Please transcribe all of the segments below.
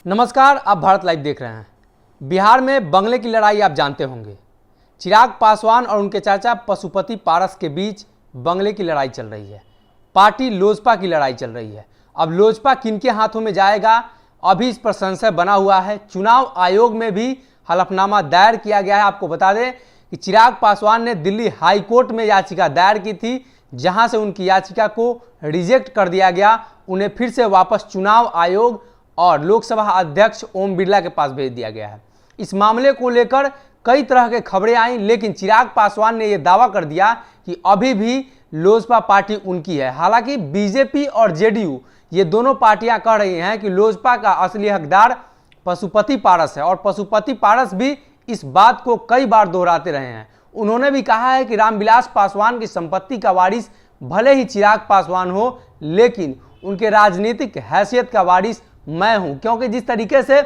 नमस्कार, आप भारत लाइव देख रहे हैं। बिहार में बंगले की लड़ाई आप जानते होंगे। चिराग पासवान और उनके चाचा पशुपति पारस के बीच बंगले की लड़ाई चल रही है। पार्टी लोजपा की लड़ाई चल रही है। अब लोजपा किनके हाथों में जाएगा, अभी इस पर संशय बना हुआ है। चुनाव आयोग में भी हलफनामा दायर किया गया है। आपको बता दें कि चिराग पासवान ने दिल्ली हाई कोर्ट में याचिका दायर की थी, जहां से उनकी याचिका को रिजेक्ट कर दिया गया। उन्हें फिर से वापस चुनाव आयोग और लोकसभा अध्यक्ष ओम बिरला के पास भेज दिया गया है। इस मामले को लेकर कई तरह के खबरें आई, लेकिन चिराग पासवान ने यह दावा कर दिया कि अभी भी लोजपा पार्टी उनकी है। हालांकि बीजेपी और जेडीयू ये दोनों पार्टियां कह रही हैं कि लोजपा का असली हकदार पशुपति पारस है, और पशुपति पारस भी इस बात को कई बार दोहराते रहे हैं। उन्होंने भी कहा है कि रामविलास पासवान की संपत्ति का वारिस भले ही चिराग पासवान हो, लेकिन उनके राजनीतिक हैसियत का वारिस मैं हूं, क्योंकि जिस तरीके से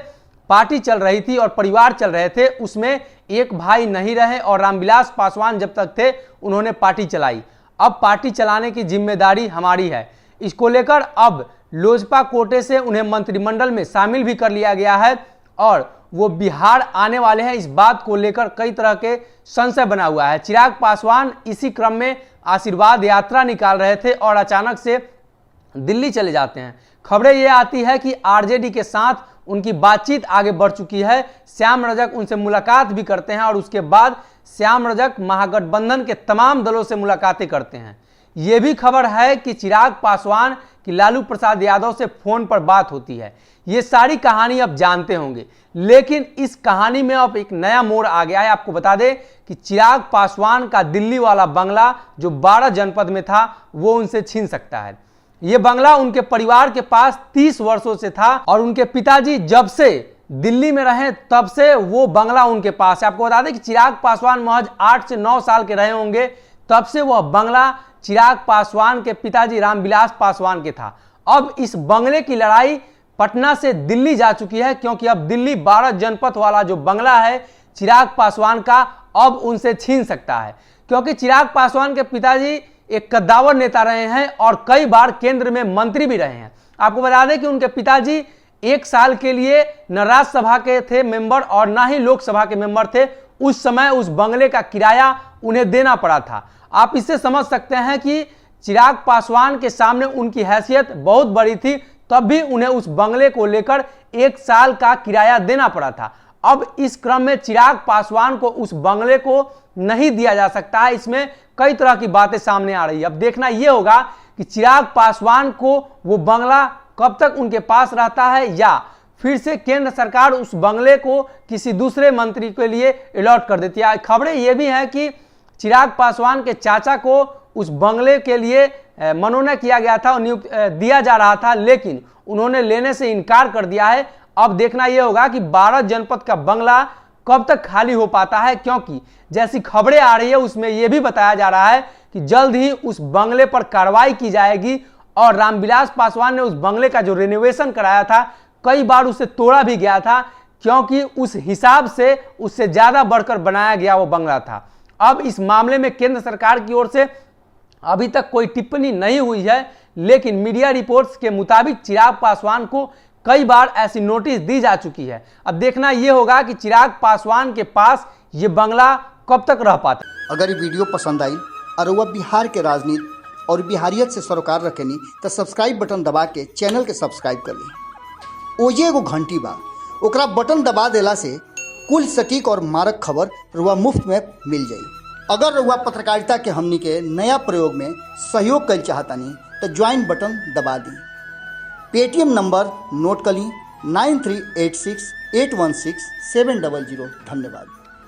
पार्टी चल रही थी और परिवार चल रहे थे उसमें एक भाई नहीं रहे, और रामविलास पासवान जब तक थे उन्होंने पार्टी चलाई। अब पार्टी चलाने की जिम्मेदारी हमारी है। इसको लेकर अब लोजपा कोटे से उन्हें मंत्रिमंडल में शामिल भी कर लिया गया है और वो बिहार आने वाले हैं। इस बात को लेकर कई तरह के संशय बना हुआ है। चिराग पासवान इसी क्रम में आशीर्वाद यात्रा निकाल रहे थे और अचानक से दिल्ली चले जाते हैं। खबरें ये आती है कि आरजेडी के साथ उनकी बातचीत आगे बढ़ चुकी है। श्याम रजक उनसे मुलाकात भी करते हैं और उसके बाद श्याम रजक महागठबंधन के तमाम दलों से मुलाकातें करते हैं। यह भी खबर है कि चिराग पासवान की लालू प्रसाद यादव से फोन पर बात होती है। ये सारी कहानी आप जानते होंगे, लेकिन इस कहानी में अब एक नया मोड़ आ गया है। आपको बता दें कि चिराग पासवान का दिल्ली वाला बंगला जो 12 जनपद में था वो उनसे छीन सकता है। ये बंगला उनके परिवार के पास 30 वर्षों से था और उनके पिताजी जब से दिल्ली में रहे तब से वो बंगला उनके पास है। आपको बता दें कि चिराग पासवान महज 8 से 9 साल के रहे होंगे, तब से वह बंगला चिराग पासवान के पिताजी रामविलास पासवान के था। अब इस बंगले की लड़ाई पटना से दिल्ली जा चुकी है, क्योंकि अब दिल्ली 12 जनपद वाला जो बंगला है चिराग पासवान का अब उनसे छीन सकता है, क्योंकि चिराग पासवान के पिताजी एक कद्दावर नेता रहे हैं और कई बार केंद्र में मंत्री भी रहे हैं। आपको बता दें कि उनके पिताजी 1 साल के लिए न राज्यसभा के थे मेंबर और ना ही लोकसभा के मेंबर थे। उस समय उस बंगले का किराया उन्हें देना पड़ा था। आप इससे समझ सकते हैं कि चिराग पासवान के सामने उनकी हैसियत बहुत बड़ी थी, तब भी उन्हें उस बंगले को लेकर 1 साल का किराया देना पड़ा था। अब इस क्रम में चिराग पासवान को उस बंगले को नहीं दिया जा सकता है। इसमें कई तरह की बातें सामने आ रही है। अब देखना यह होगा कि चिराग पासवान को वो बंगला कब तक उनके पास रहता है, या फिर से केंद्र सरकार उस बंगले को किसी दूसरे मंत्री के लिए अलॉट कर देती है। खबरें यह भी हैं कि चिराग पासवान के चाचा को उस बंगले के लिए मनोनयन किया गया था और नियुक्त दिया जा रहा था, लेकिन उन्होंने लेने से इनकार कर दिया है। अब देखना यह होगा कि 12 जनपद का बंगला कब तक खाली हो पाता है, क्योंकि जैसी खबरें आ रही है उसमें यह भी बताया जा रहा है कि जल्द ही उस बंगले पर कार्रवाई की जाएगी। और रामविलास पासवान ने उस बंगले का जो रेनोवेशन कराया था कई बार उसे तोड़ा भी गया था, क्योंकि उस हिसाब से उससे ज्यादा बढ़कर बनाया गया वो बंगला था। अब इस मामले में केंद्र सरकार की ओर से अभी तक कोई टिप्पणी नहीं हुई है, लेकिन मीडिया रिपोर्ट्स के मुताबिक चिराग पासवान को कई बार ऐसी नोटिस दी जा चुकी है। अब देखना यह होगा कि चिराग पासवान के पास ये बंगला कब तक रह पाता है। अगर ये वीडियो पसंद आई और वह बिहार के राजनीति और बिहारियत से सरोकार रखेनी तो सब्सक्राइब बटन दबा के चैनल के सब्सक्राइब कर ली। ओजे एगो घंटी बा, ओकरा बटन दबा देला से कुल सटीक और मारक खबर रुआ मुफ्त में मिल जाई। अगर रुआ पत्रकारिता के हमनी के नया प्रयोग में सहयोग कर चाहतानी तो ज्वाइन बटन दबा दी। पेटीएम नंबर नोट कर ली 9386816700। धन्यवाद।